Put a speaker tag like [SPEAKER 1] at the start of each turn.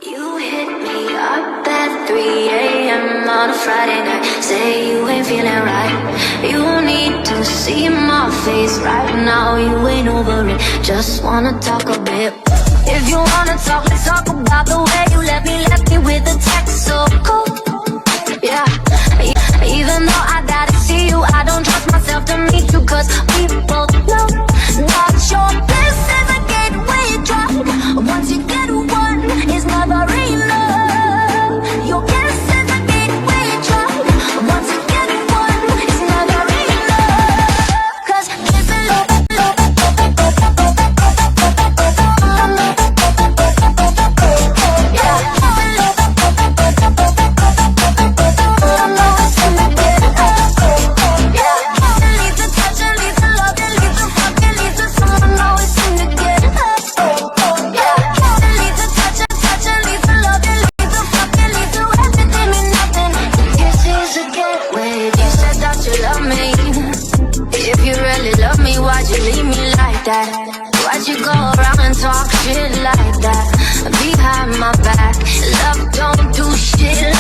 [SPEAKER 1] You hit me up at 3 a.m. on a Friday night. Say you ain't feeling right. You need to see my face right now. You ain't over it, just wanna talk a bit. If you wanna talk, let's talk about the way you left me with a text so cold. Yeah, even though I gotta see you, I don't trust myself to meet you, cause we both know not your bliss is a gateway drug. Once you get one, it's never enough. Your bliss is a gateway drug. Once you get one, it's never enough. Cause it's a why'd you go around and talk shit like that behind my back? Love don't do shit